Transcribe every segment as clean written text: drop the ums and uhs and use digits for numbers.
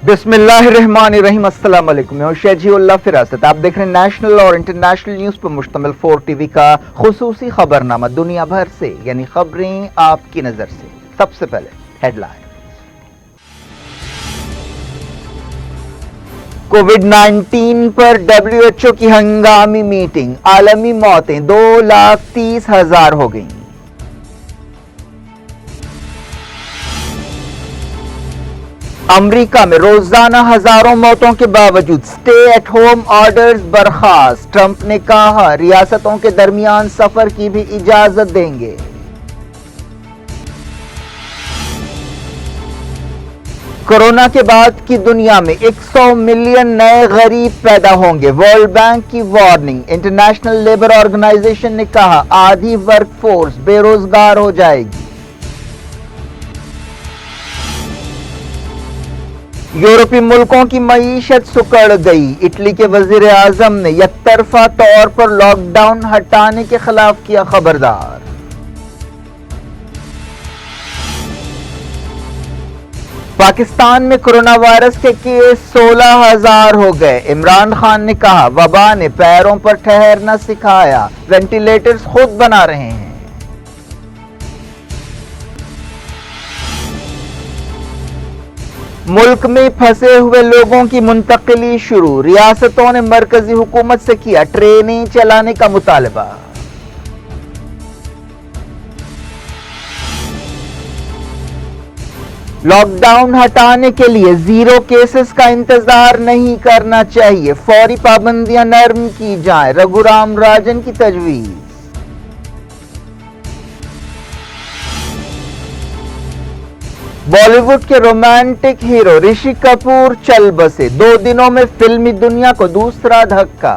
बिस्मिल्लाहिर्रहमानिर्रहीम। अस्सलाम वालेकुम। मैं शहजीउल्लाह फिरासत। आप देख रहे हैं नेशनल और इंटरनेशनल न्यूज पर मुश्तमिल 4 टीवी का खुसूसी खबरनामा दुनिया भर से, यानी खबरें आपकी नजर से। सबसे पहले हेडलाइन। कोविड-19 पर WHO की हंगामी मीटिंग। आलमी मौतें 2,30,000 हो गई। अमेरिका में रोजाना हजारों मौतों के बावजूद स्टे एट होम ऑर्डर्स बर्खास्त। ट्रंप ने कहा रियासतों के दरमियान सफर की भी इजाजत देंगे। कोरोना के बाद की दुनिया में 100 मिलियन नए गरीब पैदा होंगे। वर्ल्ड बैंक की वार्निंग। इंटरनेशनल लेबर ऑर्गेनाइजेशन ने कहा आधी वर्कफोर्स बेरोजगार हो जाएगी। यूरोपीय मुल्कों की मईशत सुकड़ गई। इटली के वजीर आजम ने यकतरफा तौर पर लॉकडाउन हटाने के खिलाफ किया खबरदार। पाकिस्तान में कोरोना वायरस के केस 16,000 हो गए। इमरान खान ने कहा वबा ने पैरों पर ठहरना सिखाया, वेंटिलेटर्स खुद बना रहे हैं। मुल्क में फंसे हुए लोगों की मुंतकिली शुरू। रियासतों ने मरकजी हुकूमत से किया ट्रेनें चलाने का मुतालबा। लॉकडाउन हटाने के लिए 0 केसेस का इंतजार नहीं करना चाहिए, फौरी पाबंदियां नरम की जाएं। रघुराम राजन की तजवीज। बॉलीवुड के रोमांटिक हीरो ऋषि कपूर चल बसे। 2 दिनों में फिल्मी दुनिया को दूसरा धक्का।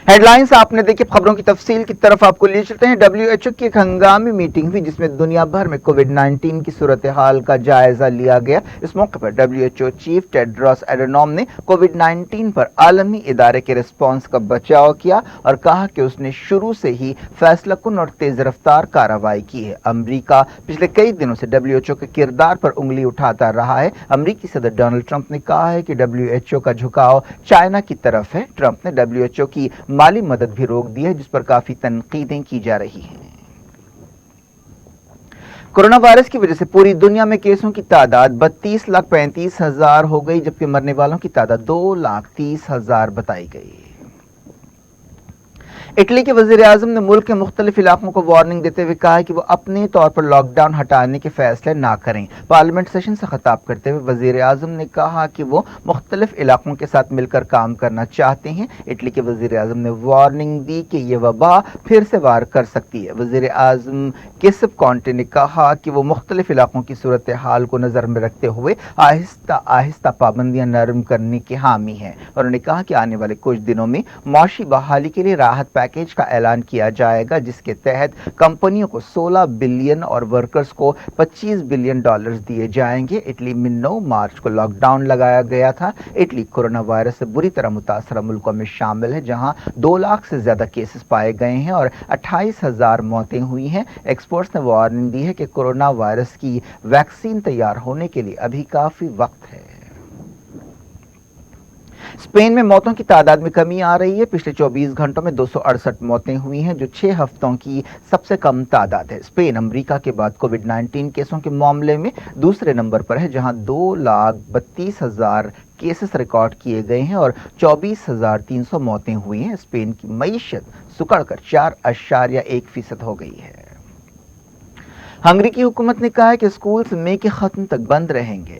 हेडलाइंस आपने देखी। खबरों की तफसील की तरफ आपको ले चलते हैं। WHO की एक हंगामी मीटिंग हुई जिसमें दुनिया भर में कोविड-19 की सूरत हाल का जायजा लिया गया। इस मौके पर WHO चीफ टेड्रोस एडनॉम ने कोविड-19 पर आलमी इदारे के रिस्पॉन्स का बचाव किया और कहा कि उसने शुरू से ही फैसलाकुन और तेज रफ्तार कार्रवाई की है। अमरीका पिछले कई दिनों से WHO के किरदार पर उंगली उठाता रहा है। अमरीकी सदर डोनाल्ड ट्रंप ने कहा है कि WHO का झुकाव चाइना की तरफ है। ट्रंप ने WHO की माली मदद भी रोक दी है, जिस पर काफी तनकीदें की जा रही हैं। कोरोना वायरस की वजह से पूरी दुनिया में केसों की तादाद 32,35,000 हो गई, जबकि मरने वालों की तादाद 2,30,000 बताई गई। इटली के वजीर आजम ने मुल्क के मुख्तलिफ इलाकों को वार्निंग देते हुए कहा है कि वो अपने तौर पर लॉकडाउन हटाने के फैसले ना करें। पार्लियामेंट सेशन से खिताब करते हुए वजीर आजम ने कहा कि वो मुख्तलिफ इलाकों के साथ मिलकर काम करना चाहते हैं। इटली के वजीर आजम ने वार्निंग दी कि ये वबा फिर से वार कर सकती है। वजीर आजम गिसेप कॉन्टे ने कहा कि वो मुख्तलिफ इलाकों की सूरत हाल को नजर में रखते हुए आहिस्ता आहिस्ता पाबंदियां नरम करने के हामी हैं। उन्होंने कहा कि आने वाले कुछ दिनों में मौशी बहाली के लिए राहत पैकेज का ऐलान किया जाएगा, जिसके तहत कंपनियों को 16 बिलियन और वर्कर्स को $25 बिलियन दिए जाएंगे। इटली में 9 मार्च को लॉकडाउन लगाया गया था। इटली कोरोना वायरस से बुरी तरह मुतासरा मुल्कों में शामिल है, जहां 2 लाख से ज्यादा केसेस पाए गए हैं और 28,000 मौतें हुई हैं। एक्सपर्ट्स ने वार्निंग दी है कि कोरोना वायरस की वैक्सीन तैयार होने के लिए अभी काफी वक्त है। स्पेन में मौतों की तादाद में कमी आ रही है। पिछले 24 घंटों में 268 मौतें हुई हैं, जो 6 हफ्तों की सबसे कम तादाद है। स्पेन अमेरिका के बाद कोविड-19 केसों के मामले में दूसरे नंबर पर है, जहां 2,32,000 केसेस रिकॉर्ड किए गए हैं और 24,300 मौतें हुई हैं। स्पेन की मईशत सुकड़कर 4.1% हो गई है। हंगरी की हुकूमत ने कहा है कि स्कूल्स मई के खत्म तक बंद रहेंगे।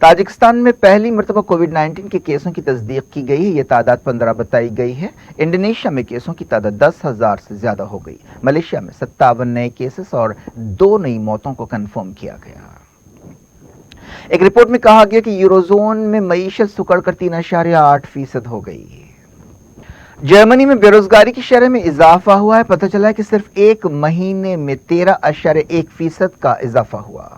ताजिकिस्तान में पहली मरतबा कोविड-19 के केसों की तस्दीक की गई है। यह तादाद 15 बताई गई है। इंडोनेशिया में केसों की तादाद 10,000 से ज्यादा हो गई। मलेशिया में 57 नए केसेस और 2 नई मौतों को कंफर्म किया गया। एक रिपोर्ट में कहा गया कि यूरोजोन में मईशत सुकड़कर 3.8% हो गई। जर्मनी में बेरोजगारी की शरह में इजाफा हुआ है। पता चला है कि सिर्फ 1 महीने में 13.1% का इजाफा हुआ।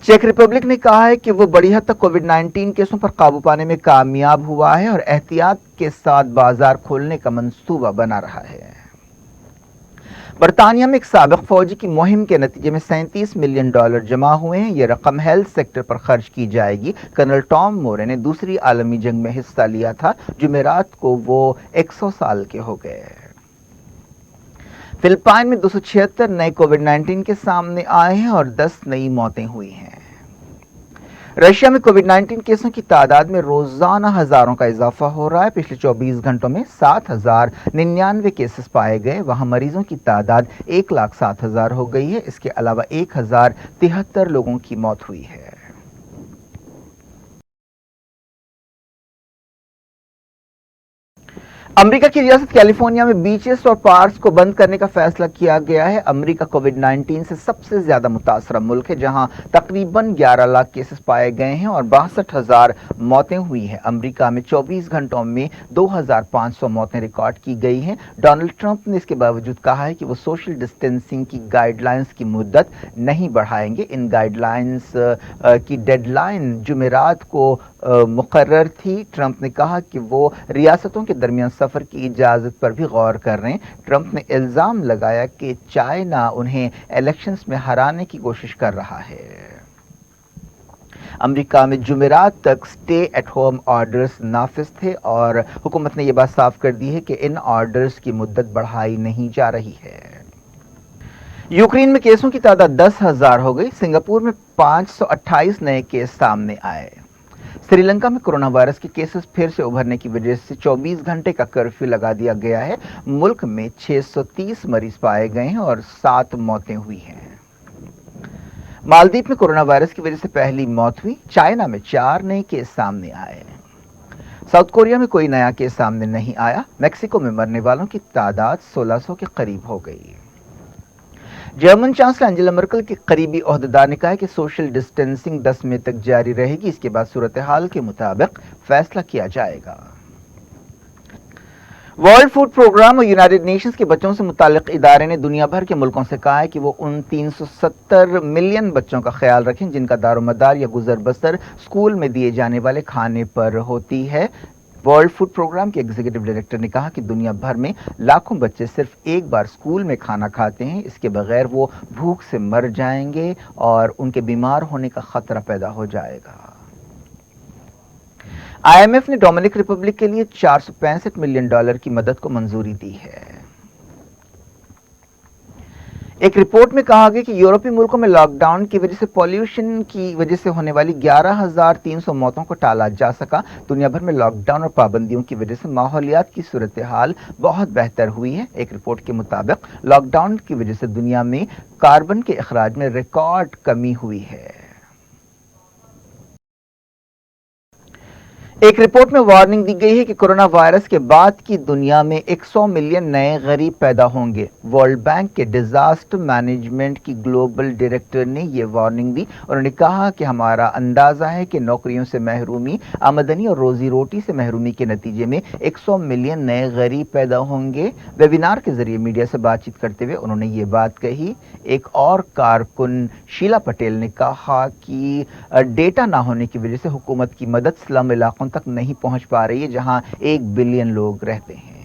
चेक रिपब्लिक ने कहा है कि वो बड़ी हद तक कोविड-19 केसों पर काबू पाने में कामयाब हुआ है और एहतियात के साथ बाजार खोलने का मंसूबा बना रहा है। बरतानिया में एक साबिक फौजी की मुहिम के नतीजे में $37 मिलियन जमा हुए हैं। ये रकम हेल्थ सेक्टर पर खर्च की जाएगी। कर्नल टॉम मोरे ने दूसरी आलमी जंग में हिस्सा लिया था। जुमेरात को वो 100 साल के हो गए। फिलिपाइन में 276 नए कोविड-19 के सामने आए हैं और 10 नई मौतें हुई हैं। रशिया में कोविड-19 केसों की तादाद में रोजाना हजारों का इजाफा हो रहा है। पिछले 24 घंटों में 7,099 केसेस पाए गए। वहां मरीजों की तादाद 1,07,000 हो गई है। इसके अलावा 1,073 लोगों की मौत हुई है। अमेरिका की रियासत कैलिफोर्निया में बीचेस और पार्क्स को बंद करने का फैसला किया गया है। अमेरिका कोविड-19 से सबसे ज्यादा मुतासरा मुल्क है, जहां तकरीबन 11 लाख केसेस पाए गए हैं और 62,000 मौतें हुई हैं। अमेरिका में 24 घंटों में 2,500 मौतें रिकॉर्ड की गई हैं। डोनाल्ड ट्रंप ने इसके बावजूद कहा है कि वो सोशल डिस्टेंसिंग की गाइडलाइंस की मुद्दत नहीं बढ़ाएंगे। इन गाइडलाइंस की डेडलाइन जुमेरात को मुकर्रर थी। ट्रंप ने कहा कि वो रियासतों के दरमियान सफर की इजाजत पर भी गौर कर रहे हैं। ट्रंप ने इल्जाम लगाया कि चाइना उन्हें इलेक्शंस में हराने की कोशिश कर रहा है। अमेरिका में जुमेरात तक स्टे एट होम ऑर्डर्स नाफिज थे और हुकूमत ने यह बात साफ कर दी है कि इन ऑर्डर्स की मुद्दत बढ़ाई नहीं जा रही है। यूक्रेन में केसों की तादाद 10,000 हो गई। सिंगापुर में 528 नए केस सामने आए। श्रीलंका में कोरोना वायरस के केसेस फिर से उभरने की वजह से 24 घंटे का कर्फ्यू लगा दिया गया है। मुल्क में 630 मरीज पाए गए हैं और 7 मौतें हुई हैं। मालदीव में कोरोना वायरस की वजह से पहली मौत हुई। चाइना में 4 नए केस सामने आए। साउथ कोरिया में कोई नया केस सामने नहीं आया। मैक्सिको में मरने वालों की तादाद 1600 के करीब हो गई। जर्मन चांसलर एंजेला मर्केल के करीबी ओहदेदार ने कहा है कि सोशल डिस्टेंसिंग 10 मई तक जारी रहेगी। इसके बाद सूरत हाल के मुताबिक फैसला किया जाएगा। वर्ल्ड फूड प्रोग्राम और यूनाइटेड नेशंस के बच्चों से मुताल्लिक इदारे ने दुनिया भर के मुल्कों से कहा है कि वो उन 370 मिलियन बच्चों का ख्याल रखें जिनका दारोमदार या गुजर बसर स्कूल में दिए जाने वाले खाने पर होती है। वर्ल्ड फूड प्रोग्राम के एग्जीक्यूटिव डायरेक्टर ने कहा कि दुनिया भर में लाखों बच्चे सिर्फ एक बार स्कूल में खाना खाते हैं। इसके बगैर वो भूख से मर जाएंगे और उनके बीमार होने का खतरा पैदा हो जाएगा। आईएमएफ ने डोमिनिक रिपब्लिक के लिए $465 मिलियन की मदद को मंजूरी दी है। एक रिपोर्ट में कहा गया कि यूरोपीय मुल्कों में लॉकडाउन की वजह से पॉल्यूशन की वजह से होने वाली 11,300 मौतों को टाला जा सका। दुनिया भर में लॉकडाउन और पाबंदियों की वजह से माहौलियात की सूरत हाल बहुत बेहतर हुई है। एक रिपोर्ट के मुताबिक लॉकडाउन की वजह से दुनिया में कार्बन के अखराज में रिकॉर्ड कमी हुई है। एक रिपोर्ट में वार्निंग दी गई है कि कोरोना वायरस के बाद की दुनिया में 100 मिलियन नए गरीब पैदा होंगे। वर्ल्ड बैंक के डिजास्टर मैनेजमेंट की ग्लोबल डायरेक्टर ने यह वार्निंग दी। उन्होंने कहा कि हमारा अंदाजा है कि नौकरियों से महरूमी, आमदनी और रोजी रोटी से महरूमी के नतीजे में 100 मिलियन नए गरीब पैदा होंगे। वेबिनार के जरिए मीडिया से बातचीत करते हुए उन्होंने ये बात कही। एक और कारकुन शीला पटेल ने कहा कि डेटा ना होने की वजह से हुकूमत की मदद स्लम इलाकों तक नहीं पहुंच पा रही है, जहां 1 बिलियन लोग रहते हैं।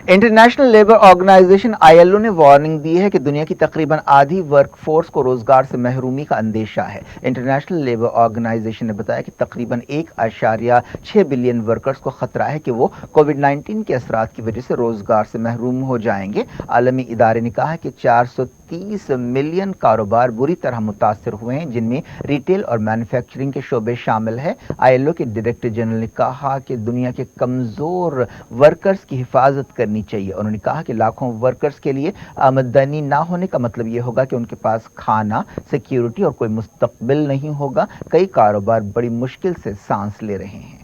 इंटरनेशनल लेबर ऑर्गेनाइजेशन ILO ने वार्निंग दी है कि दुनिया की तकरीबन आधी वर्कफोर्स को रोजगार से महरूमी का अंदेशा है। इंटरनेशनल लेबर ऑर्गेनाइजेशन ने बताया कि तकरीबन 1.6 बिलियन वर्कर्स को खतरा है कि वो कोविड-19 के असरात की वजह से रोजगार से महरूम हो जाएंगे। आलमी इदारे ने कहा कि 430 मिलियन कारोबार बुरी तरह मुतासर हुए हैं, जिनमें रिटेल और मैन्युफैक्चरिंग के शोबे शामिल है। ILO के डायरेक्टर जनरल ने कहा कि दुनिया के कमजोर वर्कर्स की हिफाजत करनी चाहिए। उन्होंने कहा कि लाखों वर्कर्स के लिए आमदनी ना होने का मतलब यह होगा कि उनके पास खाना, सिक्योरिटी और कोई मुस्तकबिल नहीं होगा। कई कारोबार बड़ी मुश्किल से सांस ले रहे हैं।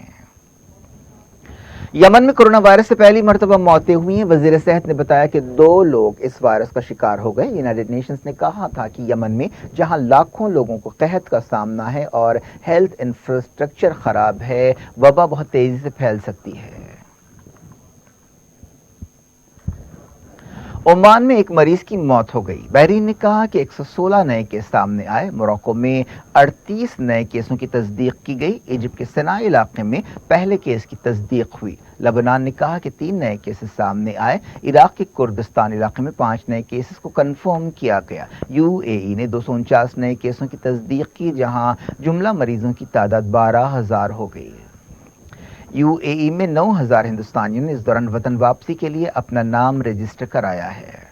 यमन में कोरोना वायरस से पहली मरतबा मौतें हुई हैं। वजीर सेहत ने बताया कि 2 लोग इस वायरस का शिकार हो गए। यूनाइटेड नेशंस ने कहा था कि यमन में जहां लाखों लोगों को कहत का सामना है और हेल्थ इंफ्रास्ट्रक्चर खराब है, वबा बहुत तेजी से फैल सकती है। ओमान में एक मरीज की मौत हो गई। बहरीन ने कहा कि 116 नए केस सामने आए। मोरक्को में 38 नए केसों की तस्दीक की गई। इजिप्ट के सना इलाके में पहले केस की तस्दीक हुई। लबनान ने कहा कि 3 नए केसेस सामने आए। इराक के कुर्दिस्तान इलाके में 5 नए केसेस को कंफर्म किया गया। यूएई ने 249 नए केसों की तस्दीक की, जहां जुमला मरीजों की तादाद 12,000 हो गई। यूएई में 9,000 हिंदुस्तानियों ने इस दौरान वतन वापसी के लिए अपना नाम रजिस्टर कराया है।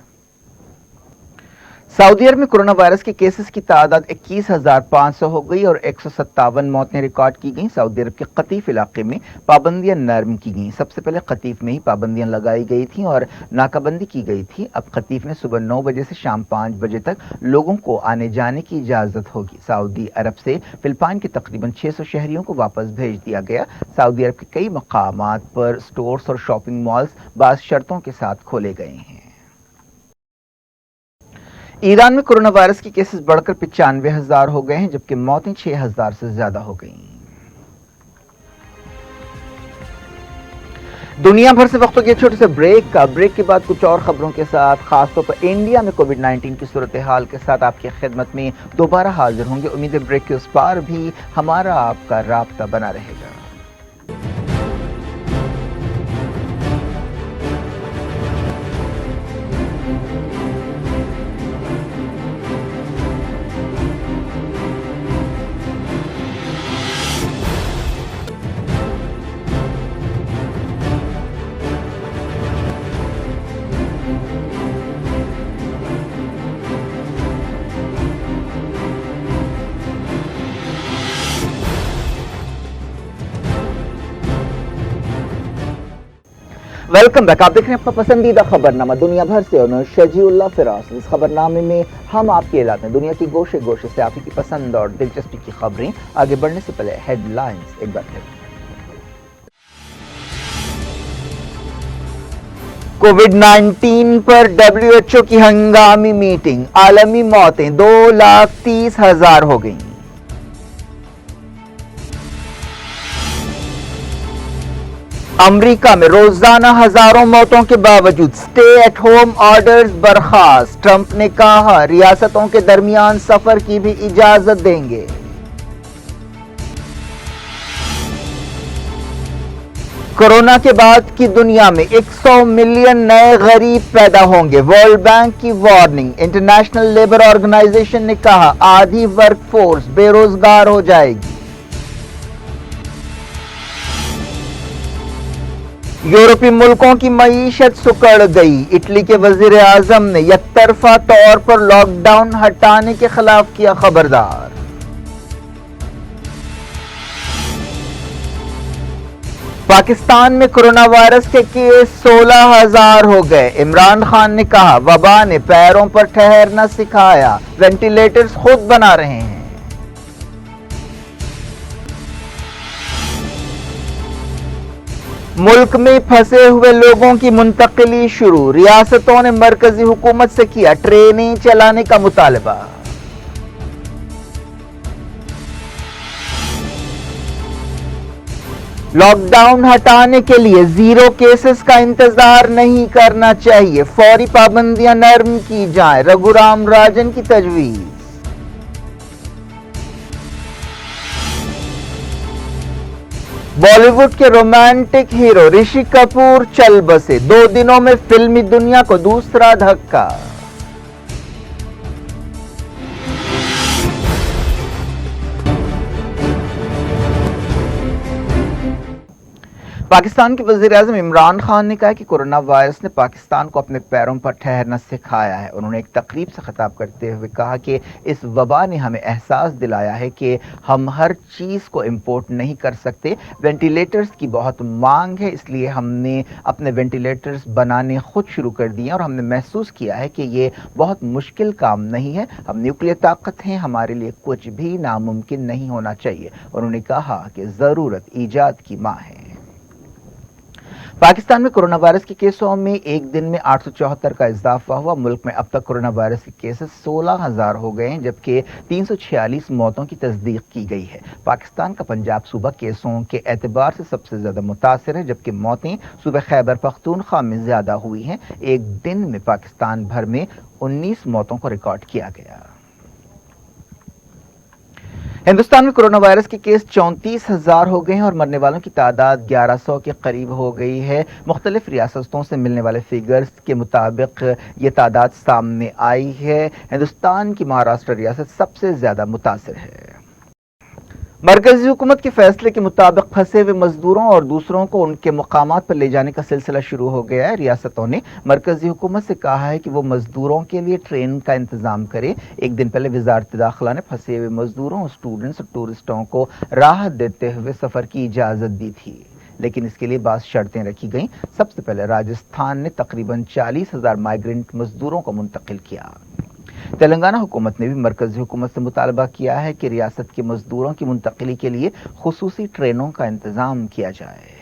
सऊदी अरब में कोरोना वायरस के केसेस की तादाद 21,500 हो गई और 157 मौतें रिकॉर्ड की गईं। सऊदी अरब के कतीफ इलाके में पाबंदियां नरम की गईं। सबसे पहले कतीफ में ही पाबंदियां लगाई गई थीं और नाकाबंदी की गई थी। अब कतीफ में सुबह 9 बजे से शाम 5 बजे तक लोगों को आने जाने की इजाजत होगी। सऊदी अरब से फिलिपाइन के तकरीबन 600 शहरियों को वापस भेज दिया गया। सऊदी अरब के कई मकामात पर स्टोर्स और शॉपिंग मॉल्स बाज़ शर्तों के साथ खोले गए हैं। ईरान में कोरोना वायरस के केसेस बढ़कर 95,000 हो गए हैं, जबकि मौतें 6,000 से ज्यादा हो गई। दुनिया भर से वक्त हो गया छोटे से ब्रेक का। ब्रेक के बाद कुछ और खबरों के साथ, खासतौर पर इंडिया में कोविड-19 की सूरत हाल के साथ आपकी खिदमत में दोबारा हाजिर होंगे। उम्मीद है ब्रेक के उस पार भी हमारा आपका राब्ता बना रहेगा। Welcome back. आप देख रहे हैं आपका पसंदीदा खबरनामा दुनिया भर से और शजीउल्लाह फिरास। इस खबरनामे में हम आपके इलाके में दुनिया की गोशे गोशे से आप ही की पसंद और दिलचस्पी की खबरें। आगे बढ़ने से पहले हेडलाइंस एक बार फिर। कोविड-19 पर WHO की हंगामी मीटिंग। आलमी मौतें 2,30,000 हो गई। अमेरिका में रोजाना हजारों मौतों के बावजूद स्टे एट होम ऑर्डर्स बर्खास्त। ट्रंप ने कहा रियासतों के दरमियान सफर की भी इजाजत देंगे। कोरोना के बाद की दुनिया में 100 मिलियन नए गरीब पैदा होंगे। वर्ल्ड बैंक की वार्निंग। इंटरनेशनल लेबर ऑर्गेनाइजेशन ने कहा आधी वर्कफोर्स बेरोजगार हो जाएगी। यूरोपीय मुल्कों की मईशत सुकड़ गई। इटली के वजीर आजम ने यकतरफा तौर पर लॉकडाउन हटाने के खिलाफ किया खबरदार। पाकिस्तान में कोरोना वायरस के केस 16,000 हो गए। इमरान खान ने कहा वबा ने पैरों पर ठहरना सिखाया, वेंटिलेटर्स खुद बना रहे हैं। मुल्क में फंसे हुए लोगों की मुंतकिली शुरू। रियासतों ने मरकजी हुकूमत से किया ट्रेनें चलाने का मुतालबा। लॉकडाउन हटाने के लिए 0 केसेस का इंतजार नहीं करना चाहिए, फौरी पाबंदियां नरम की जाएं। रघुराम राजन की तजवीज। बॉलीवुड के रोमांटिक हीरो ऋषि कपूर चल बसे। 2 दिनों में फिल्मी दुनिया को दूसरा धक्का। पाकिस्तान के वज़ीर-ए-आज़म इमरान खान ने कहा कि कोरोना वायरस ने पाकिस्तान को अपने पैरों पर ठहरना सिखाया है। उन्होंने एक तकरीब से खिताब करते हुए कहा कि इस वबा ने हमें एहसास दिलाया है कि हम हर चीज़ को इंपोर्ट नहीं कर सकते। वेंटिलेटर्स की बहुत मांग है, इसलिए हमने अपने वेंटिलेटर्स बनाने खुद शुरू कर दिए और हमने महसूस किया है कि ये बहुत मुश्किल काम नहीं है। हम न्यूक्लियर ताकत हैं, हमारे लिए कुछ भी नामुमकिन नहीं होना चाहिए। उन्होंने कहा कि ज़रूरत ईजाद की माँ है। पाकिस्तान में कोरोना वायरस के केसों में एक दिन में 874 का इजाफा हुआ। मुल्क में अब तक कोरोना वायरस के केसेस 16,000 हो गए हैं, जबकि 346 मौतों की तस्दीक की गई है। पाकिस्तान का पंजाब सूबा केसों के एतबार से सबसे ज्यादा मुतासिर है, जबकि मौतें सूबे खैबर पख्तूनख्वा में ज्यादा हुई हैं। एक दिन में पाकिस्तान भर में 19 मौतों को रिकॉर्ड किया गया। हिंदुस्तान में कोरोना वायरस के केस 34,000 हो गए हैं और मरने वालों की तादाद 1100 के करीब हो गई है। मुख्तलिफ रियासतों से मिलने वाले फिगर्स के मुताबिक ये तादाद सामने आई है। हिंदुस्तान की महाराष्ट्र रियासत सबसे ज्यादा मुतासिर है। मरकजी हुकूमत के फैसले के मुताबिक फंसे हुए मजदूरों और दूसरों को उनके मुकामात पर ले जाने का सिलसिला शुरू हो गया है। रियासतों ने मरकजी हुकूमत से कहा है कि वो मजदूरों के लिए ट्रेन का इंतजाम करे। एक दिन पहले वजारत दाखिला ने फंसे हुए मजदूरों, स्टूडेंट्स और टूरिस्टों को राहत देते हुए सफर की इजाजत दी थी, लेकिन इसके लिए बास शर्तें रखी गईं। सबसे पहले राजस्थान ने तकरीबन 40,000 माइग्रेंट मजदूरों को मुंतकिल किया। तेलंगाना हुकूमत ने भी मरकजी हुकूमत से मुतालबा किया है कि रियासत के मजदूरों की मुंतकिली के लिए खुसूसी ट्रेनों का इंतजाम किया जाए।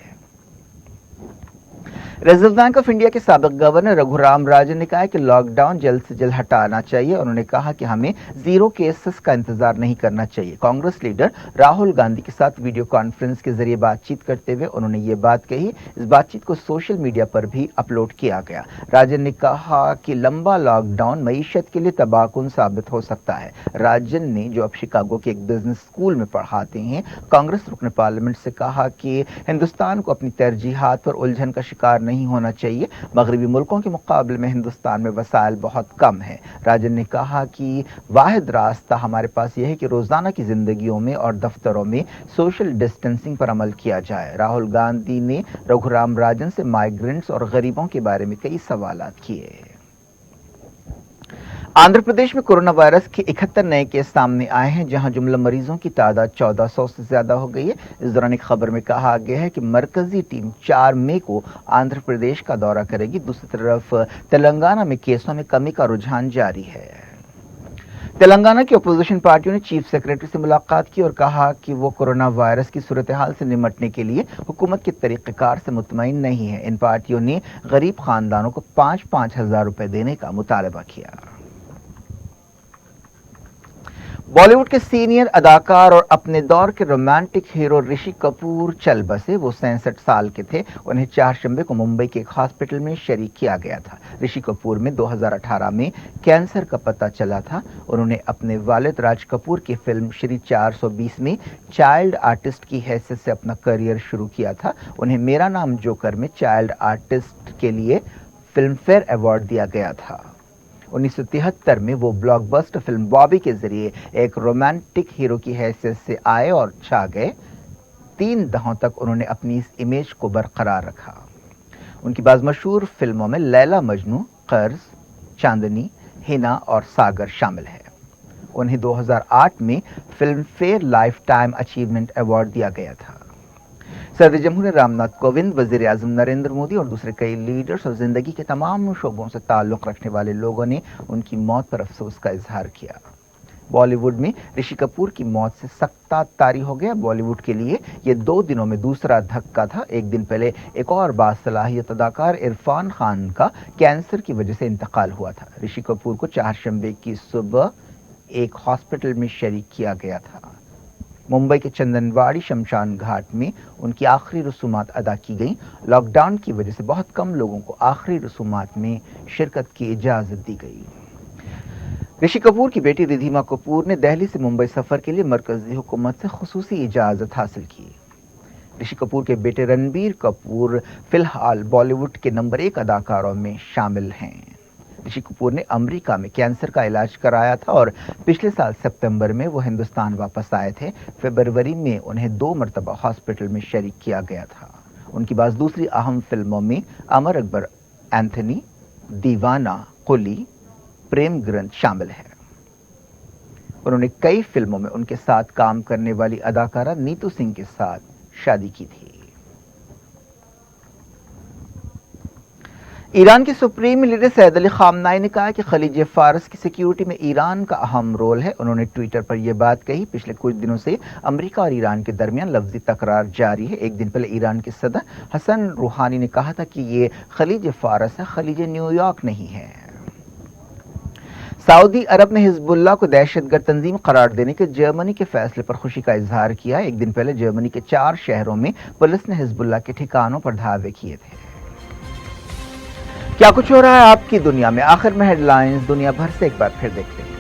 रिजर्व बैंक ऑफ इंडिया के साबिक गवर्नर रघुराम राजन ने कहा है कि लॉकडाउन जल्द से जल्द हटाना चाहिए। उन्होंने कहा कि हमें जीरो केसेस का इंतजार नहीं करना चाहिए। कांग्रेस लीडर राहुल गांधी के साथ वीडियो कॉन्फ्रेंस के जरिए बातचीत करते हुए उन्होंने ये बात कही। इस बातचीत को सोशल मीडिया पर भी अपलोड किया गया। राजन ने कहा कि लंबा लॉकडाउन मईशत के लिए तबाहकुन साबित हो सकता है। राजन ने, जो अब शिकागो के एक बिजनेस स्कूल में पढ़ाते हैं, कांग्रेस रुकन पार्लियामेंट से कहा कि हिंदुस्तान को अपनी तरजीहात पर उलझन का शिकार नहीं होना चाहिए। मगरबी मुल्कों के मुकाबले में हिंदुस्तान में वसाइल बहुत कम है। राजन ने कहा कि वाहिद रास्ता हमारे पास यह है कि रोजाना की जिंदगियों में और दफ्तरों में सोशल डिस्टेंसिंग पर अमल किया जाए। राहुल गांधी ने रघुराम राजन से माइग्रेंट्स और गरीबों के बारे में कई सवाल किए। आंध्र प्रदेश में कोरोना वायरस के 71 नए केस सामने आए हैं, जहां जुमला मरीजों की तादाद 1400 से ज्यादा हो गई है। इस दौरान एक खबर में कहा गया है कि मरकजी टीम 4 मई को आंध्र प्रदेश का दौरा करेगी। दूसरी तरफ तेलंगाना में केसों में कमी का रुझान जारी है। तेलंगाना की अपोजिशन पार्टियों ने चीफ सेक्रेटरी से मुलाकात की और कहा कि वो कोरोना वायरस की सूरत हाल से निमटने के लिए हुकूमत के तरीक़ेकार से मुतमईन नहीं है। इन पार्टियों ने गरीब खानदानों को 5-5 हजार रुपए देने का मुतालबा किया। बॉलीवुड के सीनियर अदाकार और अपने दौर के रोमांटिक हीरो ऋषि कपूर चल बसे। वो 67 साल के थे। उन्हें चारशंबे को मुंबई के एक हॉस्पिटल में शरीक किया गया था। ऋषि कपूर में 2018 में कैंसर का पता चला था। उन्होंने अपने वालिद राज कपूर की फिल्म श्री 420 में चाइल्ड आर्टिस्ट की हैसियत से अपना करियर शुरू किया था। उन्हें मेरा नाम जोकर में चाइल्ड आर्टिस्ट के लिए फिल्म फेयर अवार्ड दिया गया था। 1973 में वो ब्लॉकबस्टर फिल्म बॉबी के जरिए एक रोमांटिक हीरो की हैसियत से आए और छा गए। 3 दहाकों तक उन्होंने अपनी इस इमेज को बरकरार रखा। उनकी बाज़ मशहूर फिल्मों में लैला मजनू, कर्ज, चांदनी, हिना और सागर शामिल है। उन्हें 2008 में film fair life time achievement award दिया गया था। सदर जमहूर रामनाथ कोविंद, वजीर आजम नरेंद्र मोदी और दूसरे कई लीडर्स और जिंदगी के तमाम शोबों से ताल्लुक रखने वाले लोगों ने उनकी मौत पर अफसोस का इजहार किया। बॉलीवुड में ऋषि कपूर की मौत से सख्ता तारी हो गया। बॉलीवुड के लिए ये 2 दिनों में दूसरा धक्का था। एक दिन पहले एक और बासलाहियत अदाकार इरफान खान का कैंसर की वजह से इंतकाल हुआ था। ऋषि कपूर को चारशंबे की सुबह एक हॉस्पिटल में शरीक किया गया था। मुंबई के चंदनवाड़ी शमशान घाट में उनकी आखिरी रसूमात अदा की गईं। लॉकडाउन की वजह से बहुत कम लोगों को आखिरी रसूमात में शिरकत की इजाजत दी गई। ऋषि कपूर की बेटी रिधिमा कपूर ने दिल्ली से मुंबई सफर के लिए मरकजी हुकूमत से खुसूसी इजाजत हासिल की। ऋषि कपूर के बेटे रणबीर कपूर फिलहाल बॉलीवुड के नंबर 1 अदाकारों में शामिल हैं। ऋषि कपूर ने अमेरिका में कैंसर का इलाज कराया था और पिछले साल सितंबर में वो हिंदुस्तान वापस आए थे। फरवरी में उन्हें 2 मरतबा हॉस्पिटल में शरीक किया गया था। उनकी बात दूसरी अहम फिल्मों में अमर अकबर एंथनी, दीवाना, कुली, प्रेम ग्रंथ शामिल है। उन्होंने कई फिल्मों में उनके साथ काम करने वाली अदाकारा नीतू सिंह के साथ शादी की थी। ایران کے سپریم لیڈر سید علی خامنائی نے کہا کہ خلیج فارس کی سیکیورٹی میں ایران کا اہم رول ہے۔ انہوں نے ٹویٹر پر یہ بات کہی۔ پچھلے کچھ دنوں سے امریکہ اور ایران کے درمیان لفظی تکرار جاری ہے۔ ایک دن پہلے ایران کے صدر حسن روحانی نے کہا تھا کہ یہ خلیج فارس ہے، خلیج نیو یارک نہیں ہے۔ سعودی عرب نے حزب اللہ کو دہشت گرد تنظیم قرار دینے کے جرمنی کے فیصلے پر خوشی کا اظہار کیا۔ ایک دن پہلے جرمنی کے 4 شہروں میں پولیس نے حزب اللہ کے ٹھکانوں پر دھاوے کیے تھے۔ کیا کچھ ہو رہا ہے آپ کی دنیا میں؟ آخر میں ہیڈ لائنز دنیا بھر سے ایک بار پھر دیکھتے ہیں۔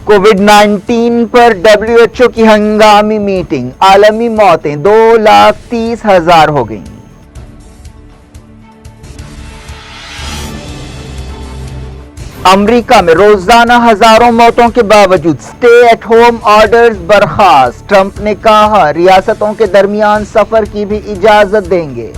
کووڈ-19 پر WHO کی ہنگامی میٹنگ، عالمی موتیں 2,30,000 ہو گئیں۔ امریکہ میں روزانہ ہزاروں موتوں کے باوجود سٹے ایٹ ہوم آرڈرز برخاست۔ ٹرمپ نے کہا ریاستوں کے درمیان سفر کی بھی اجازت دیں گے۔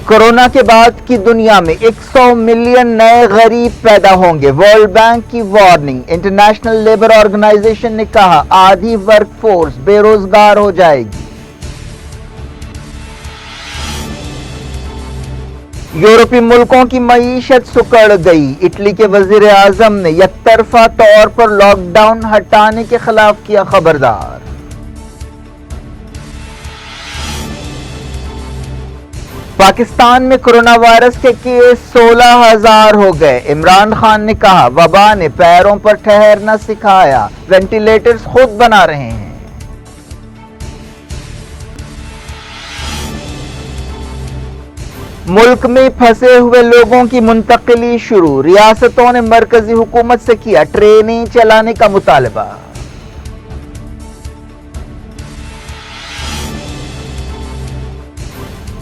کورونا کے بعد کی دنیا میں 100 ملین نئے غریب پیدا ہوں گے، ورلڈ بینک کی وارننگ۔ انٹرنیشنل لیبر آرگنائزیشن نے کہا آدھی ورک فورس بے روزگار ہو جائے گی۔ یورپی ملکوں کی معیشت سکڑ گئی۔ اٹلی کے وزیر اعظم نے یک طرفہ طور پر لاک ڈاؤن ہٹانے کے خلاف کیا خبردار۔ پاکستان میں کورونا وائرس کے کیس 16,000 ہو گئے۔ عمران خان نے کہا وبا نے پیروں پر ٹھہرنا سکھایا، وینٹیلیٹرز خود بنا رہے ہیں۔ ملک میں پھنسے ہوئے لوگوں کی منتقلی شروع، ریاستوں نے مرکزی حکومت سے کیا ٹرینیں چلانے کا مطالبہ۔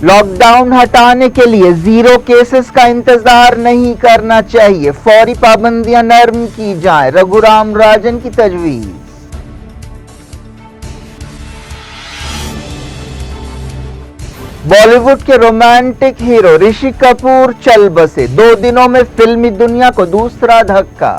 لاک ڈاؤن ہٹانے کے لیے 0 کیسز کا انتظار نہیں کرنا چاہیے، فوری پابندیاں نرم کی جائیں، رگھورام راجن کی تجویز۔ بالی ووڈ کے رومانٹک ہیرو رشی کپور چل بسے، 2 دنوں میں فلمی دنیا کو دوسرا دھکا۔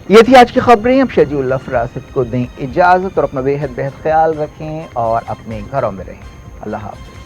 یہ تھی آج کی خبریں۔ اب شجیع اللہ فراست کو دیں اجازت اور اپنا بے حد خیال رکھیں اور اپنے گھروں میں رہیں۔ اللہ حافظ۔